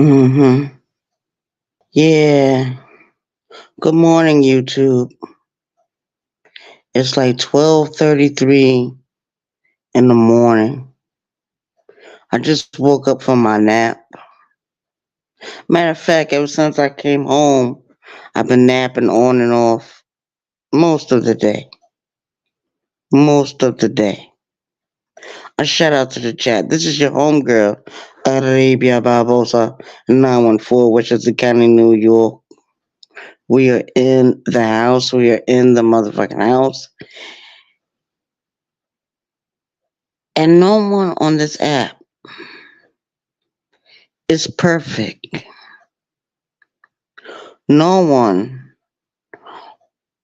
Mm-hmm. Yeah. Good morning, YouTube. It's like 12:33 in the morning. I just woke up from my nap. Matter of fact, ever since I came home, I've been napping on and off most of the day. Most of the day. A shout out to the chat. This is your homegirl, Arabia Barboza, 914, which is the county, New York. We are in the house. We are in the motherfucking house. And no one on this app is perfect. No one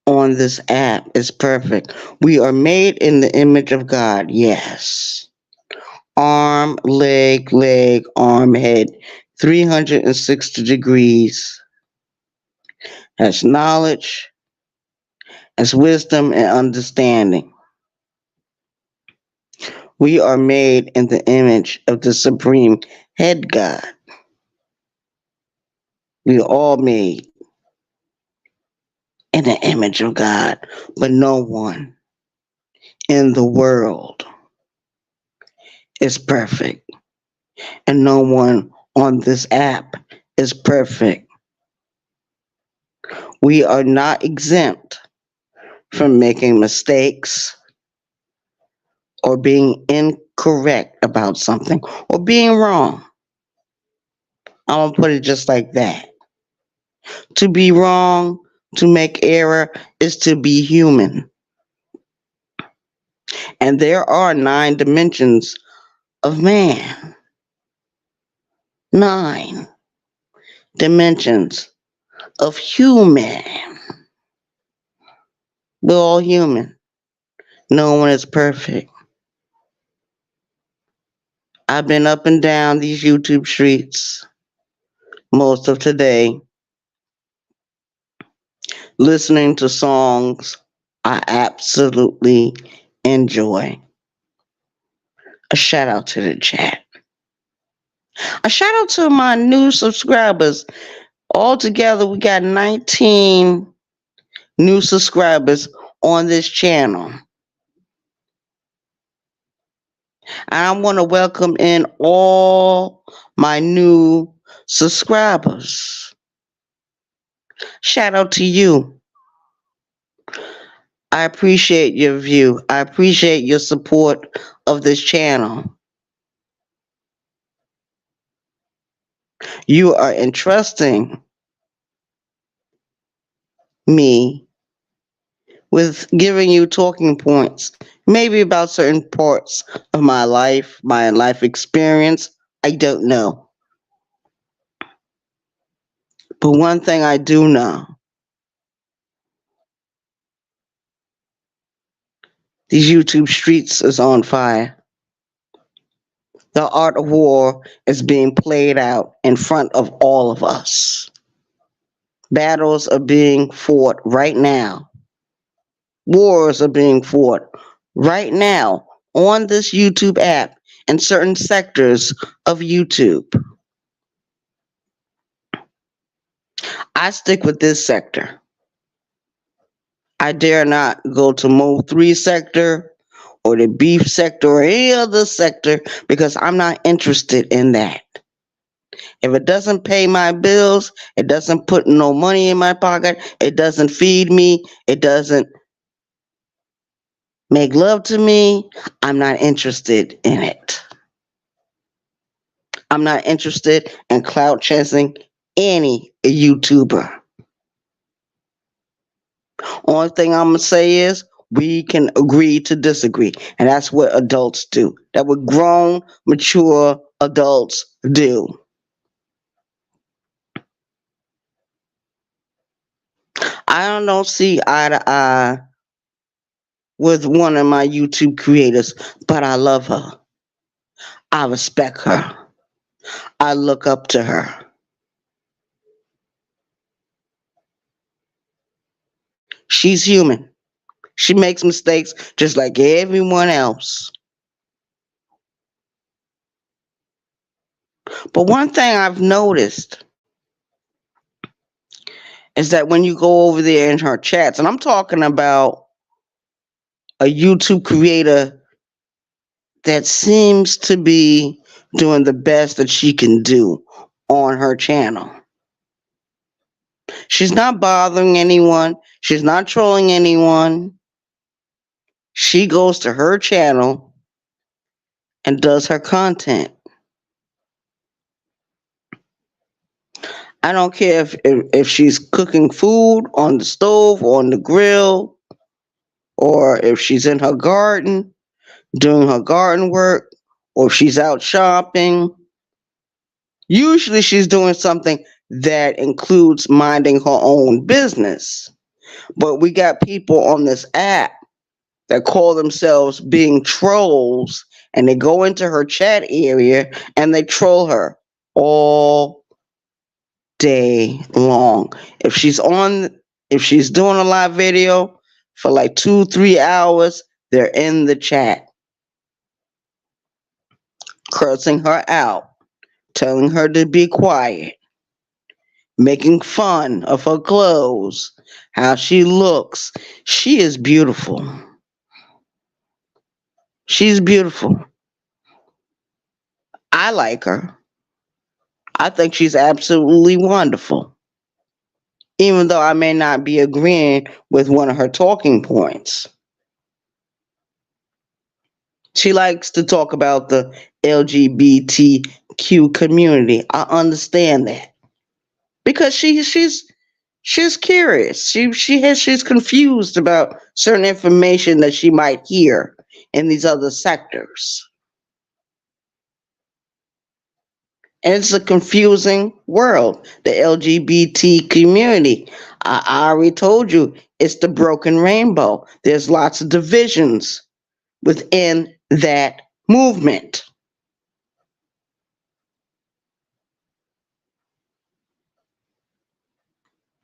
on this app is perfect. We are made in the image of God, yes. Arm, leg, arm, head, 360 degrees. As knowledge, as wisdom and understanding. We are made in the image of the supreme head God. We are all made in the image of God, but no one in the world is perfect, and no one on this app is perfect. We are not exempt from making mistakes or being incorrect about something or being wrong. I'm going to put it just like that. To be wrong, to make error, is to be human. And there are 9 dimensions of man. 9 dimensions of human. We're all human. No one is perfect. I've been up and down these YouTube streets most of today, listening to songs I absolutely enjoy. A shout out to the chat. A shout out to my new subscribers. Altogether, we got 19 new subscribers on this channel. And I want to welcome in all my new subscribers. Shout out to you. I appreciate your view. I appreciate your support of this channel. You are entrusting me with giving you talking points, maybe about certain parts of my life experience. I don't know. But one thing I do know, these YouTube streets is on fire. The art of war is being played out in front of all of us. Battles are being fought right now. Wars are being fought right now on this YouTube app in certain sectors of YouTube. I stick with this sector. I dare not go to Mo 3 sector or the beef sector or any other sector because I'm not interested in that. If it doesn't pay my bills, it doesn't put no money in my pocket, it doesn't feed me, it doesn't make love to me, I'm not interested in it. I'm not interested in clout chasing any YouTuber. Only thing I'm gonna say is we can agree to disagree, and that's what adults do. That what grown, mature adults do. I don't see eye to eye with one of my YouTube creators, but I love her. I respect her. I look up to her. She's human. She makes mistakes just like everyone else. But one thing I've noticed is that when you go over there in her chats, and I'm talking about a YouTube creator that seems to be doing the best that she can do on her channel. She's not bothering anyone. She's not trolling anyone. She goes to her channel and does her content. I don't care if she's cooking food on the stove or on the grill, or if she's in her garden doing her garden work, or if she's out shopping. Usually she's doing something that includes minding her own business. But we got people on this app that call themselves being trolls, and they go into her chat area and they troll her all day long. If she's on if she's doing a live video for like 2, 3 hours, they're in the chat cursing her out, telling her to be quiet, making fun of her clothes, how she looks. She is beautiful. She's beautiful. I like her. I think she's absolutely wonderful, even though I may not be agreeing with one of her talking points. She likes to talk about the LGBTQ community. I understand that because she's curious. She's confused about certain information that she might hear in these other sectors. And it's a confusing world. The LGBT community. I already told you it's the broken rainbow. There's lots of divisions within that movement.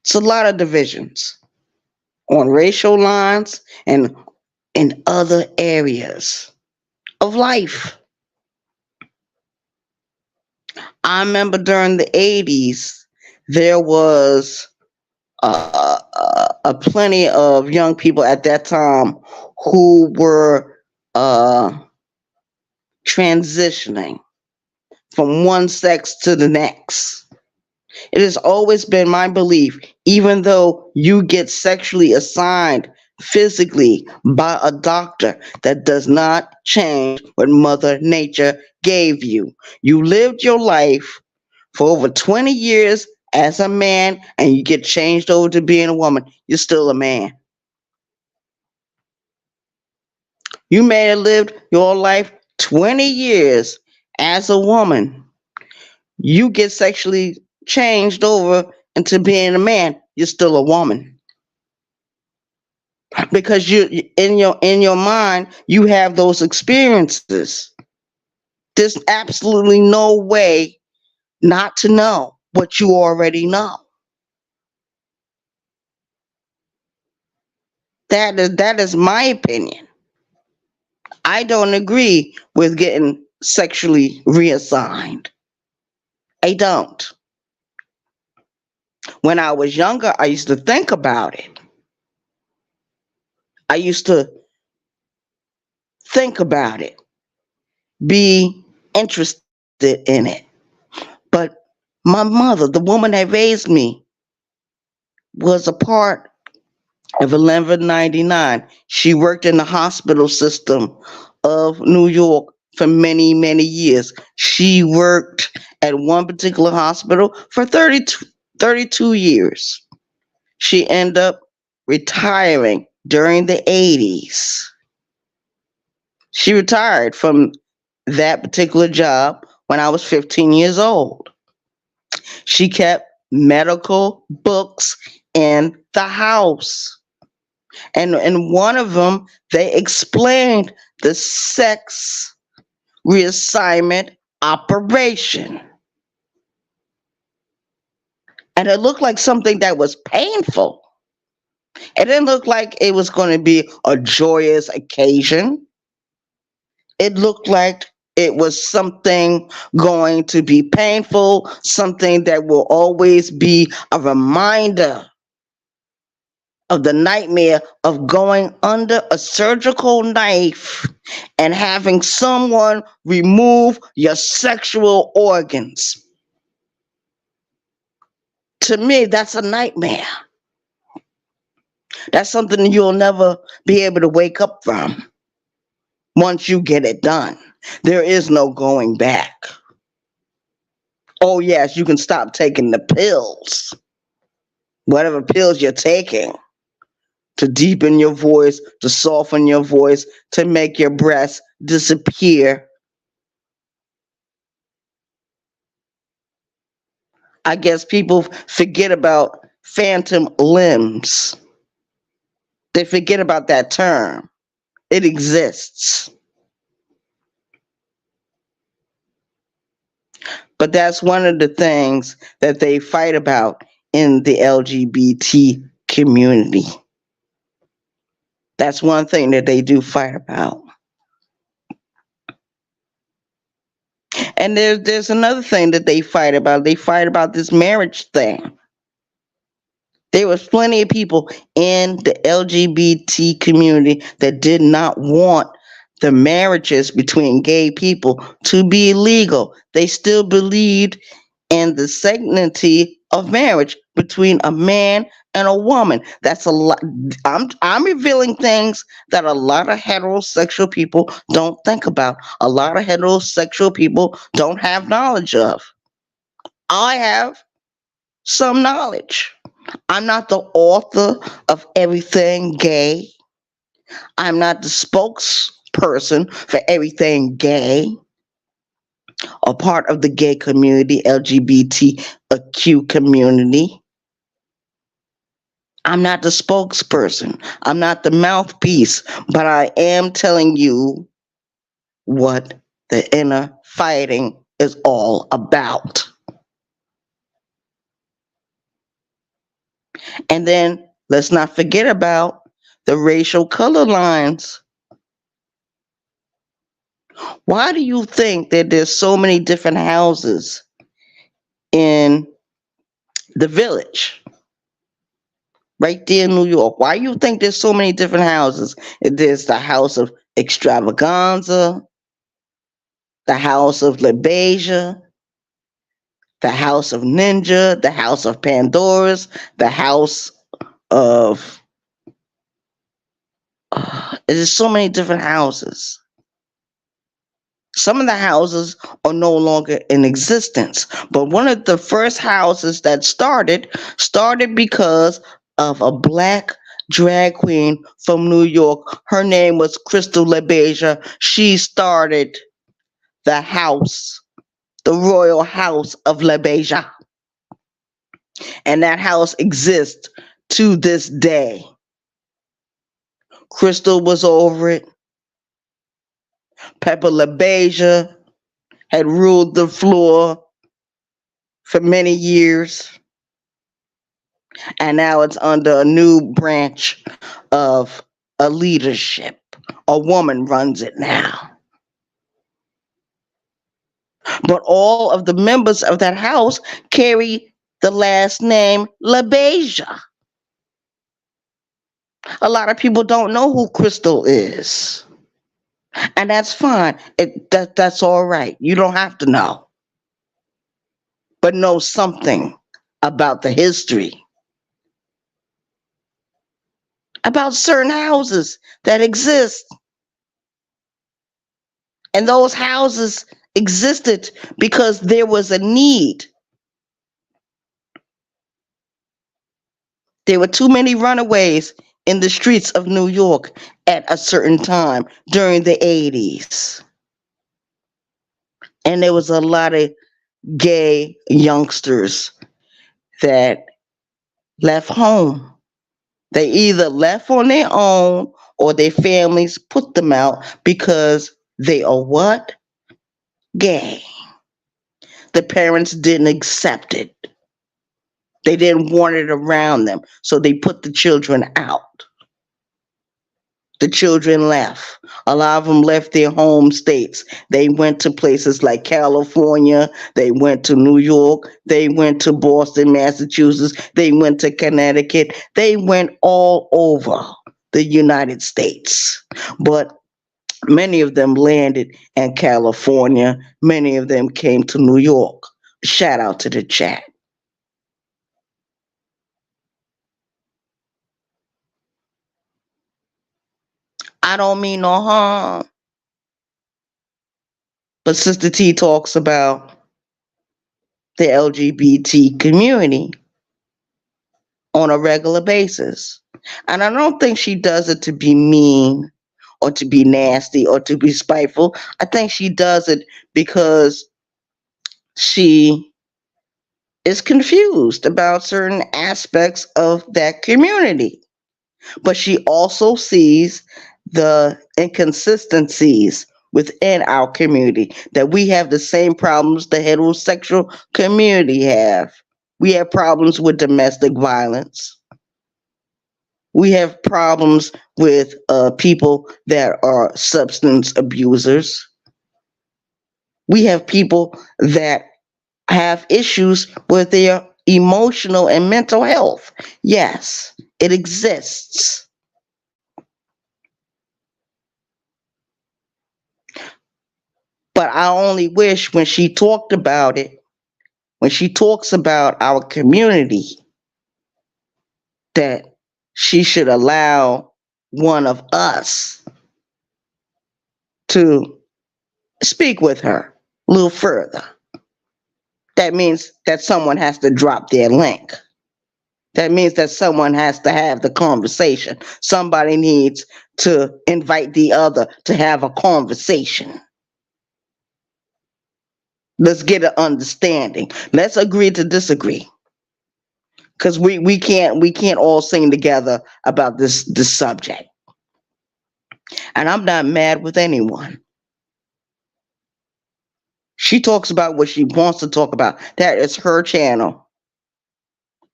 It's a lot of divisions on racial lines and in other areas of life. I remember during the 80s, there was a plenty of young people at that time who were uh, transitioning from one sex to the next. It has always been my belief, even though you get sexually assigned physically by a doctor, that does not change what Mother Nature gave you. You lived your life for over 20 years as a man and you get changed over to being a woman. You're still a man. You may have lived your life 20 years as a woman. You get sexually changed over into being a man. You're still a woman. Because you in your mind you have those experiences. There's absolutely no way not to know what you already know. That is my opinion. I don't agree with getting sexually reassigned. I don't. When I was younger, I used to think about it. I used to think about it, be interested in it. But my mother, the woman that raised me, was a part of 1199. She worked in the hospital system of New York for many, many years. She worked at one particular hospital for 32 years. She ended up retiring during the 80s. She retired from that particular job when I was 15 years old. She kept medical books in the house. And in one of them, they explained the sex reassignment operation. And it looked like something that was painful. It didn't look like it was going to be a joyous occasion. It looked like It was something going to be painful, something that will always be a reminder of the nightmare of going under a surgical knife and having someone remove your sexual organs. To me, that's a nightmare. That's something you'll never be able to wake up from once you get it done. There is no going back. Oh, yes, you can stop taking the pills, whatever pills you're taking, to deepen your voice, to soften your voice, to make your breath disappear. I guess people forget about phantom limbs. They forget about that term. It exists. But that's one of the things that they fight about in the LGBT community. That's one thing that they do fight about. And there's another thing that they fight about. They fight about this marriage thing. There was plenty of people in the LGBT community that did not want the marriages between gay people to be legal. They still believed in the sanctity of marriage between a man and a woman. That's a lot. I'm revealing things that a lot of heterosexual people don't think about. A lot of heterosexual people don't have knowledge of. I have some knowledge. I'm not the author of everything gay. I'm not the spokesperson for everything gay or part of the gay community, LGBTQ community. I'm not the spokesperson. I'm not the mouthpiece, but I am telling you what the inner fighting is all about. And then let's not forget about the racial color lines. Why do you think that there's so many different houses in the village right there in New York? Why do you think there's so many different houses? There's the house of extravaganza, the house of LaBeija, the house of Ninja, the house of Pandora's, the house of there's so many different houses. Some of the houses are no longer in existence, but one of the first houses that started because of a black drag queen from New York. Her name was Crystal LaBeija. She started the house, the Royal House of LaBeija, and that house exists to this day. Crystal was over it. Pepper LaBeija had ruled the floor for many years, and now it's under a new branch of a leadership. A woman runs it now. But all of the members of that house carry the last name LaBeija. A lot of people don't know who Crystal is. And that's fine. That's all right. You don't have to know. But know something about the history, about certain houses that exist. And those houses existed because there was a need. There were too many runaways in the streets of New York at a certain time during the 80s. And there was a lot of gay youngsters that left home. They either left on their own or their families put them out because they are what? Gay. The parents didn't accept it. They didn't want it around them, so they put the children out. The children left. A lot of them left their home states. They went to places like California. They went to New York. They went to Boston, Massachusetts. They went to Connecticut. They went all over the United States. But many of them landed in California. Many of them came to New York. Shout out to the chat. I don't mean no harm, but Sister T talks about the LGBT community on a regular basis. And I don't think she does it to be mean or to be nasty or to be spiteful. I think she does it because she is confused about certain aspects of that community. But she also sees the inconsistencies within our community, that we have the same problems the heterosexual community have. We have problems with domestic violence. We have problems with people that are substance abusers. We have people that have issues with their emotional and mental health. Yes, it exists. But I only wish when she talked about it, when she talks about our community, that she should allow one of us to speak with her a little further. That means that someone has to drop their link. That means that someone has to have the conversation. Somebody needs to invite the other to have a conversation. Let's get an understanding. Let's agree to disagree. Because we can't all sing together about this subject. And I'm not mad with anyone. She talks about what she wants to talk about. That is her channel.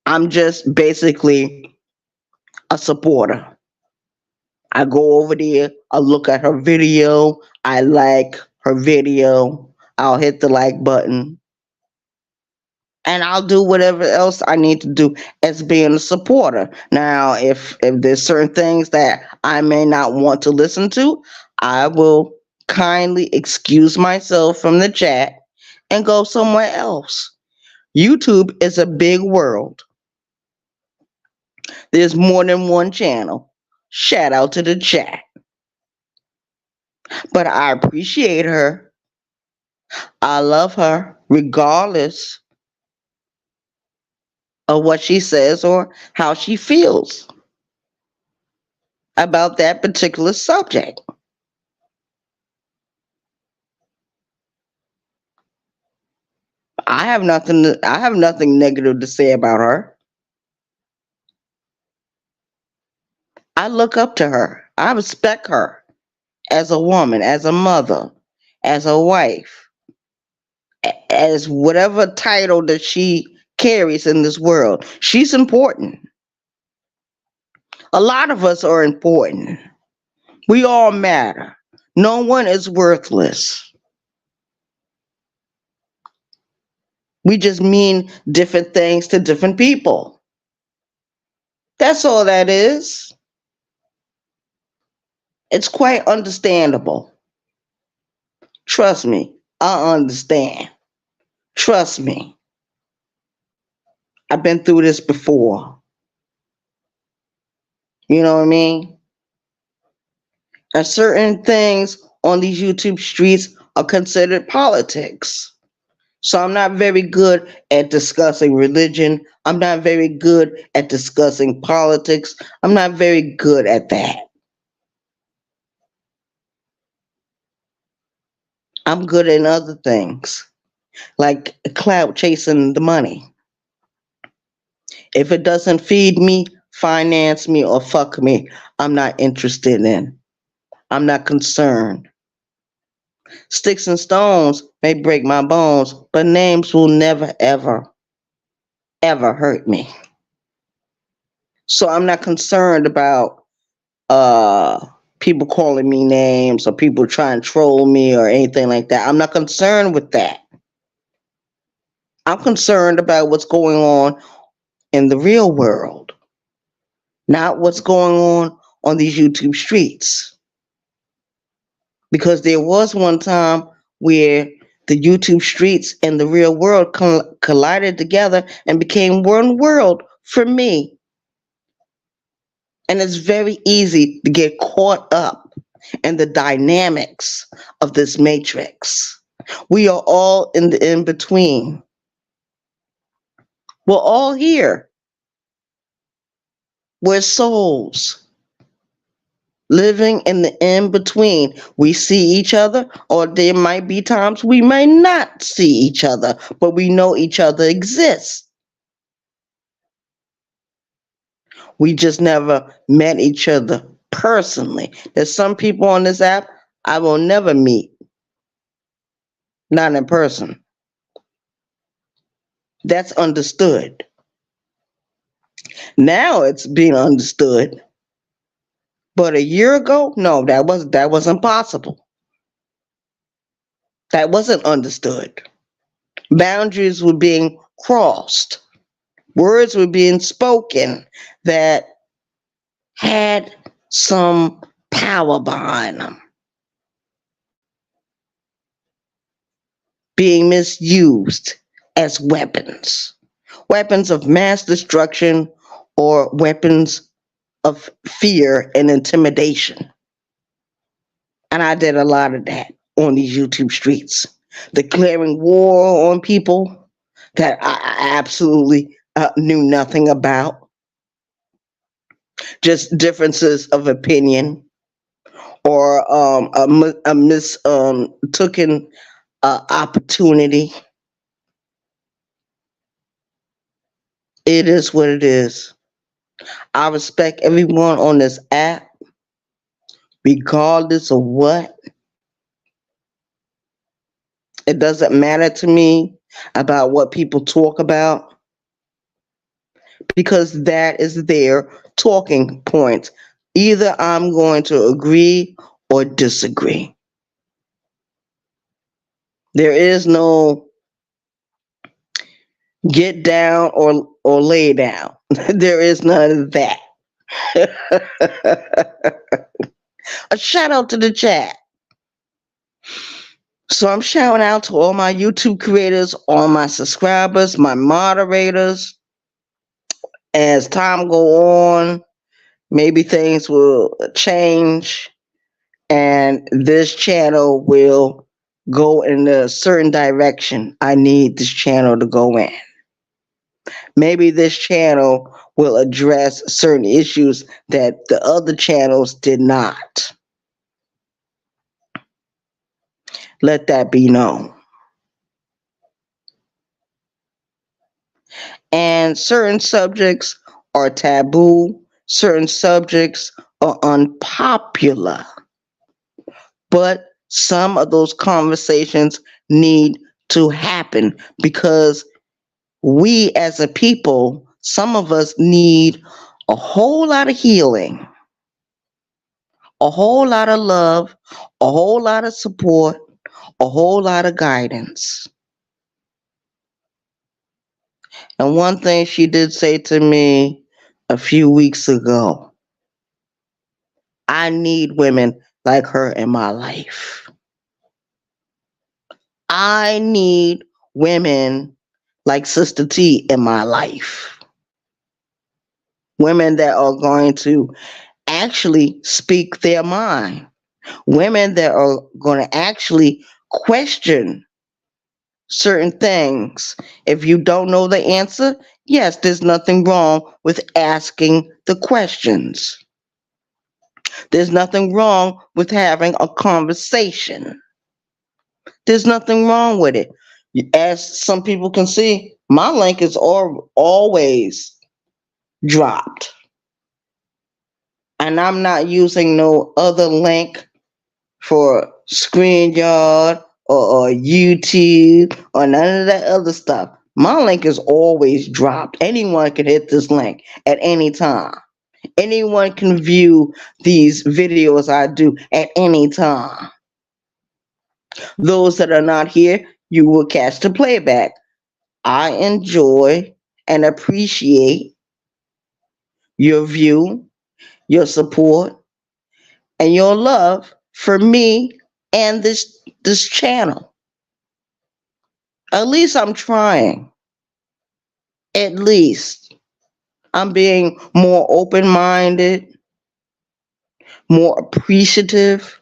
I'm just basically a supporter. I go over there, I look at her video, I like her video, I'll hit the like button, and I'll do whatever else I need to do as being a supporter. Now, if there's certain things that I may not want to listen to, I will kindly excuse myself from the chat and go somewhere else. YouTube is a big world. There's more than one channel. Shout out to the chat. But I appreciate her. I love her regardless of what she says or how she feels about that particular subject. I have nothing negative to say about her. I look up to her. I respect her as a woman, as a mother, as a wife, as whatever title that she carries in this world. She's important. A lot of us are important. We all matter. No one is worthless. We just mean different things to different people. That's all that is. It's quite understandable. Trust me, I understand. Trust me. I've been through this before. You know what I mean? And certain things on these YouTube streets are considered politics. So I'm not very good at discussing religion. I'm not very good at discussing politics. I'm not very good at that. I'm good in other things, like cloud chasing the money. If it doesn't feed me, finance me, or fuck me, I'm not interested in. I'm not concerned. Sticks and stones may break my bones, but names will never, ever, ever hurt me. So I'm not concerned about people calling me names or people trying to troll me or anything like that. I'm not concerned with that. I'm concerned about what's going on in the real world, not what's going on these YouTube streets. Because there was one time where the YouTube streets and the real world collided together and became one world for me. And it's very easy to get caught up in the dynamics of this matrix. We are all in the in between. We're all here. We're souls living in the in between. We see each other, or there might be times we may not see each other, but we know each other exists. We just never met each other personally. There's some people on this app I will never meet, not in person. That's understood. Now it's being understood. But a year ago, no, that wasn't possible. That wasn't understood. Boundaries were being crossed. Words were being spoken that had some power behind them, being misused as weapons, weapons of mass destruction or weapons of fear and intimidation. And I did a lot of that on these YouTube streets, declaring war on people that I absolutely knew nothing about, just differences of opinion or a mistaken opportunity. It is what it is. I respect everyone on this app, regardless of what. It doesn't matter to me about what people talk about because that is their talking point. Either I'm going to agree or disagree. There is no get down or lay down. There is none of that. A shout out to the chat. So I'm shouting out to all my YouTube creators, all my subscribers, my moderators. As time go on, maybe things will change and this channel will go in a certain direction I need this channel to go in. Maybe this channel will address certain issues that the other channels did not. Let that be known. And certain subjects are taboo, certain subjects are unpopular. But some of those conversations need to happen because we as a people, some of us need a whole lot of healing, a whole lot of love, a whole lot of support, a whole lot of guidance. And one thing she did say to me a few weeks ago, I need women like her in my life. I need women like Sister T in my life. Women that are going to actually speak their mind. Women that are going to actually question certain things. If you don't know the answer, yes, there's nothing wrong with asking the questions. There's nothing wrong with having a conversation. There's nothing wrong with it. As some people can see, my link is always dropped. And I'm not using no other link for StreamYard or YouTube or none of that other stuff. My link is always dropped. Anyone can hit this link at any time. Anyone can view these videos I do at any time. Those that are not here, you will catch the playback. I enjoy and appreciate your view, your support, and your love for me and this channel. At least I'm trying. At least I'm being more open-minded, more appreciative,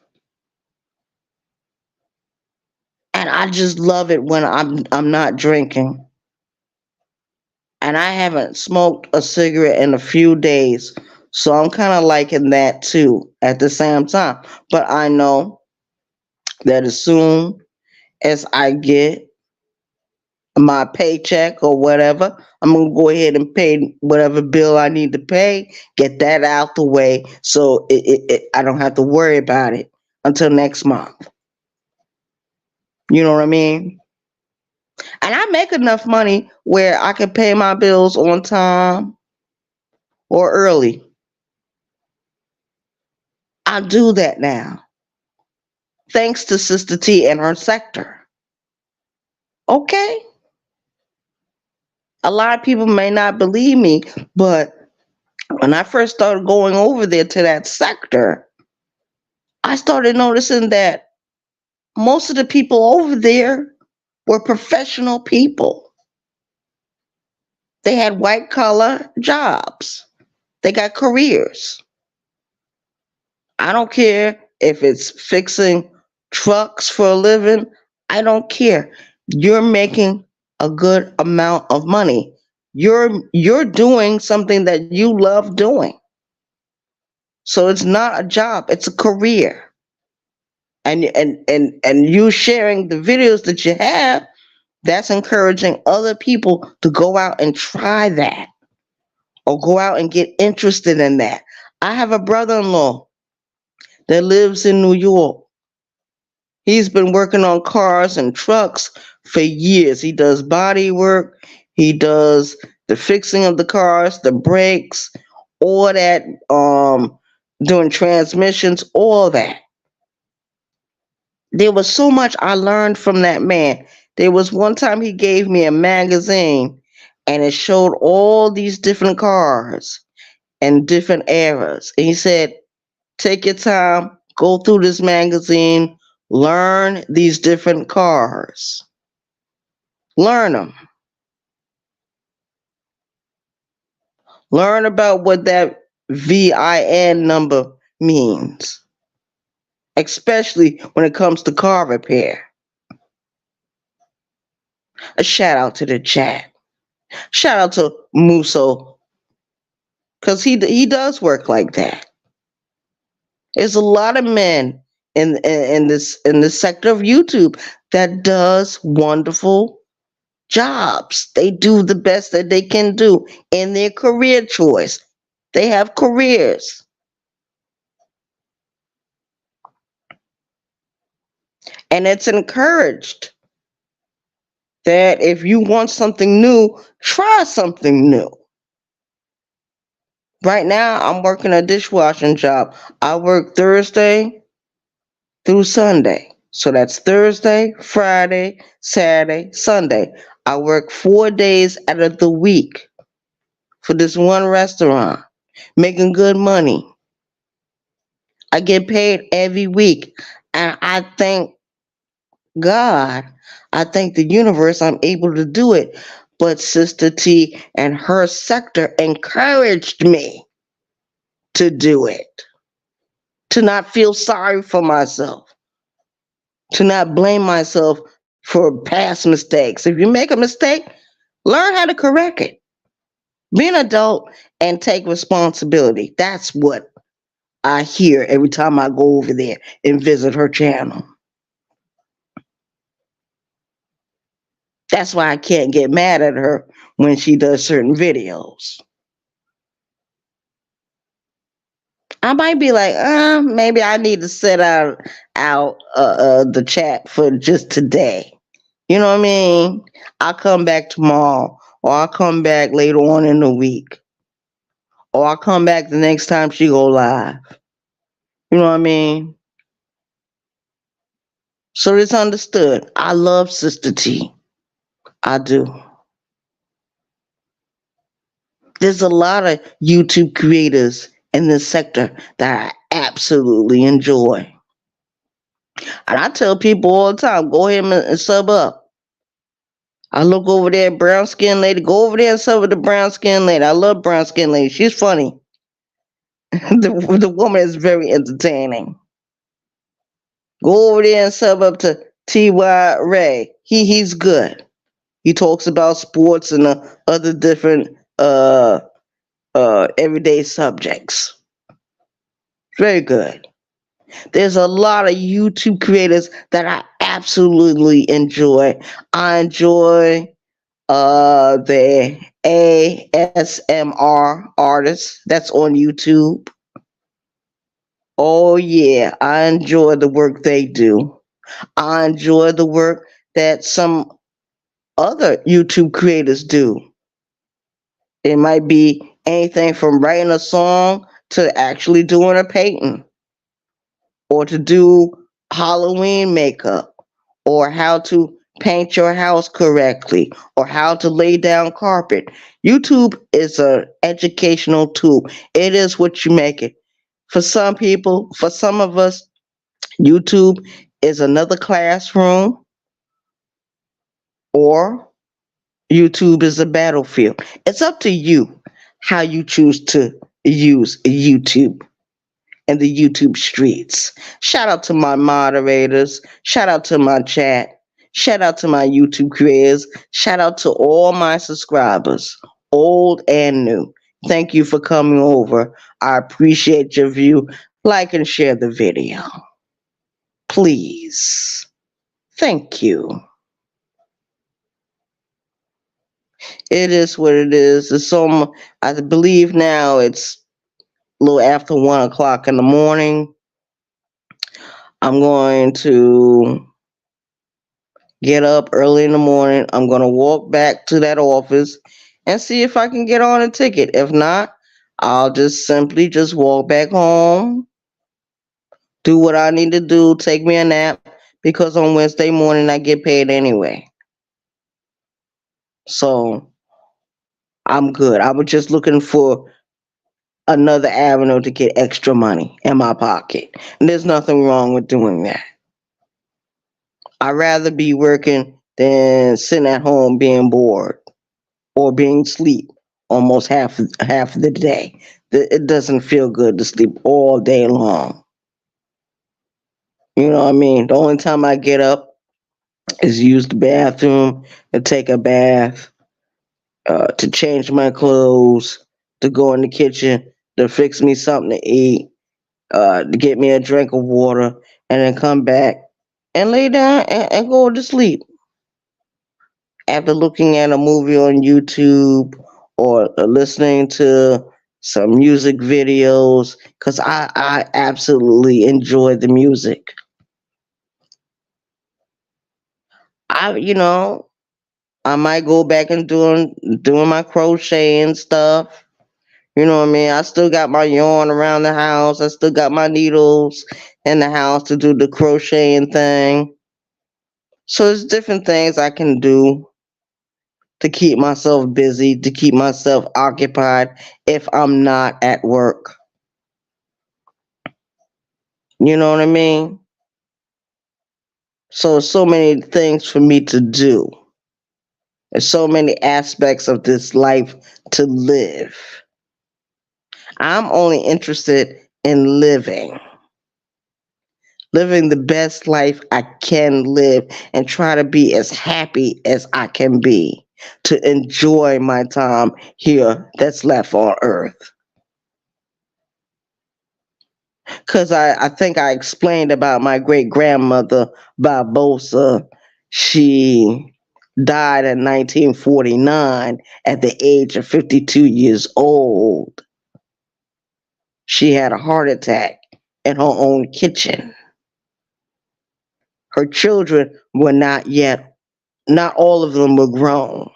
and I just love it when I'm not drinking. And I haven't smoked a cigarette in a few days. So I'm kind of liking that too at the same time. But I know that as soon as I get my paycheck or whatever, I'm going to go ahead and pay whatever bill I need to pay, get that out the way so I don't have to worry about it until next month. You know what I mean? And I make enough money where I can pay my bills on time or early. I do that now, thanks to Sister T and her sector. Okay? A lot of people may not believe me, but when I first started going over there to that sector, I started noticing that most of the people over there were professional people. They had white collar jobs, they got careers. I don't care if it's fixing trucks for a living, I don't care. You're making a good amount of money. You're doing something that you love doing. So it's not a job, it's a career. And you sharing the videos that you have, that's encouraging other people to go out and try that or go out and get interested in that. I have a brother-in-law that lives in New York. He's been working on cars and trucks for years. He does body work, he does the fixing of the cars, the brakes, all that, doing transmissions, all that. There was so much I learned from that man. There was one time he gave me a magazine and it showed all these different cars and different eras. And he said, take your time, go through this magazine, learn these different cars. Learn them. Learn about what that VIN number means, especially when it comes to car repair. A shout out to the chat. Shout out to Muso, because he does work like that. There's a lot of men in this sector of YouTube that does wonderful jobs. They do the best that they can do in their career choice. They have careers. And it's encouraged that if you want something new, try something new. Right now, I'm working a dishwashing job. I work Thursday through Sunday. So that's Thursday, Friday, Saturday, Sunday. I work 4 days out of the week for this one restaurant, making good money. I get paid every week. And I thank God, I thank the universe I'm able to do it. But Sister T and her sector encouraged me to do it, to not feel sorry for myself, to not blame myself for past mistakes. If you make a mistake, learn how to correct it. Be an adult and take responsibility. That's what I hear every time I go over there and visit her channel. That's why I can't get mad at her when she does certain videos. I might be like, maybe I need to set out the chat for just today. You know what I mean? I'll come back tomorrow or I'll come back later on in the week. or I come back the next time she go live. You know what I mean? So it's understood. I love Sister T. I do. There's a lot of YouTube creators in this sector that I absolutely enjoy. And I tell people all the time, go ahead and sub up. I look over there, brown skin lady. Go over there and sub with the brown skin lady. I love brown skin lady. She's funny. The woman is very entertaining. Go over there and sub up to T.Y. Ray. He's good. He talks about sports and other different everyday subjects. Very good. There's a lot of YouTube creators that I absolutely enjoy. I enjoy the ASMR artists that's on YouTube. Oh yeah, I enjoy the work they do. I enjoy the work that some other YouTube creators do. It might be anything from writing a song to actually doing a painting or to do Halloween makeup or how to paint your house correctly or how to lay down carpet. YouTube is an educational tool. It is what you make it. For some people, for some of us, YouTube is another classroom or YouTube is a battlefield. It's up to you how you choose to use YouTube and the YouTube streets. Shout out to my moderators. Shout out to my chat. Shout out to my YouTube creators. Shout out to all my subscribers, old and new. Thank you for coming over. I appreciate your view. Like and share the video. Please. Thank you. It is what it is. It's I believe now it's a little after 1 o'clock in the morning. I'm going to get up early in the morning. I'm going to walk back to that office and see if I can get on a ticket. If not, I'll just simply just walk back home, do what I need to do, take me a nap because on Wednesday morning I get paid anyway. So I'm good. I was just looking for another avenue to get extra money in my pocket. And there's nothing wrong with doing that. I'd rather be working than sitting at home being bored or being asleep almost half of the day. It doesn't feel good to sleep all day long. You know what I mean? The only time I get up is use the bathroom and take a bath, to change my clothes, to go in the kitchen, to fix me something to eat, to get me a drink of water, and then come back and lay down and go to sleep after looking at a movie on YouTube or listening to some music videos because I absolutely enjoy the music. You know, I might go back and doing my crochet and stuff. You know what I mean? I still got my yarn around the house. I still got my needles in the house to do the crocheting thing. So there's different things I can do to keep myself busy, to keep myself occupied if I'm not at work. You know what I mean? So many things for me to do. There's so many aspects of this life to live. I'm only interested in living the best life I can live and try to be as happy as I can be to enjoy my time here that's left on earth. Because I think I explained about my great grandmother, Barboza. She died in 1949 at the age of 52 years old. She had a heart attack in her own kitchen. Her children were not all of them were grown.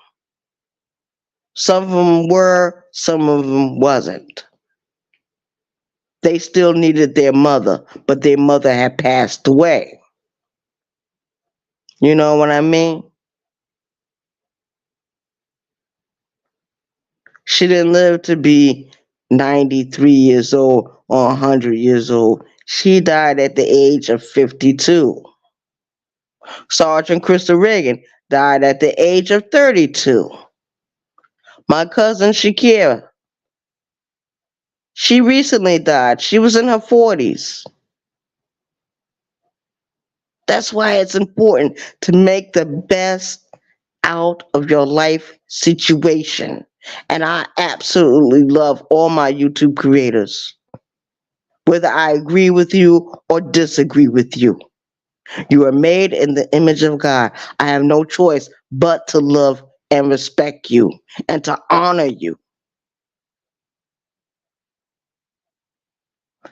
Some of them were, some of them wasn't. They still needed their mother, but their mother had passed away. You know what I mean? She didn't live to be 93 years old or 100 years old. She died at the age of 52. Sergeant Crystal Reagan died at the age of 32. My cousin Shakira, she recently died. She was in her 40s. That's why it's important to make the best out of your life situation. And I absolutely love all my YouTube creators, whether I agree with you or disagree with you. You are made in the image of God. I have no choice but to love and respect you and to honor you.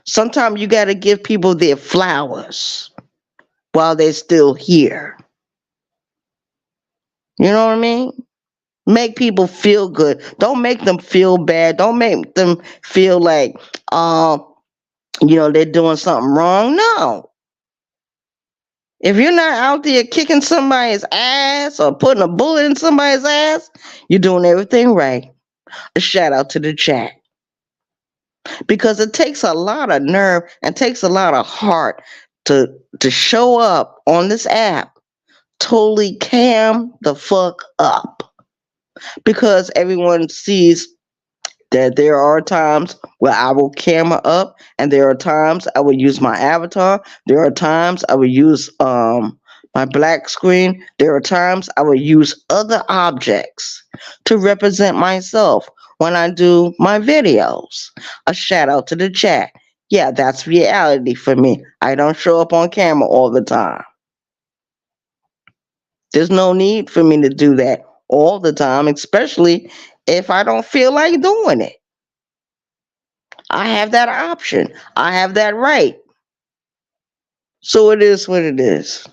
Sometimes you got to give people their flowers while they're still here. You know what I mean? Make people feel good. Don't make them feel bad. Don't make them feel like, um, they're doing something wrong. No. If you're not out there kicking somebody's ass or putting a bullet in somebody's ass, you're doing everything right. A shout out to the chat. Because it takes a lot of nerve and takes a lot of heart to to show up on this app totally cam the fuck up. Because everyone sees that there are times where I will camera up, and there are times I will use my avatar. There are times I will use my black screen. There are times I will use other objects to represent myself when I do my videos. A shout out to the chat. Yeah, that's reality for me. I don't show up on camera all the time. There's no need for me to do that all the time, especially if I don't feel like doing it. I have that option. I have that right. So it is what it is.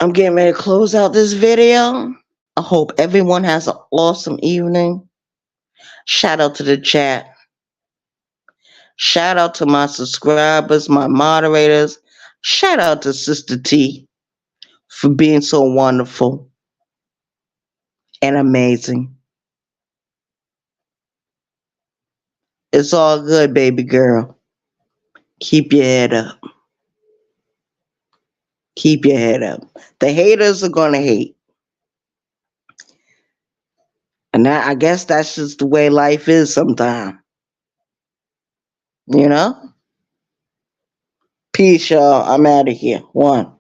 I'm getting ready to close out this video. I hope everyone has an awesome evening. Shout out to the chat. Shout out to my subscribers, my moderators. Shout out to Sister T for being so wonderful and amazing. It's all good, baby girl. Keep your head up. Keep your head up. The haters are going to hate. And I guess that's just the way life is sometimes. You know? Peace, y'all. I'm out of here. One.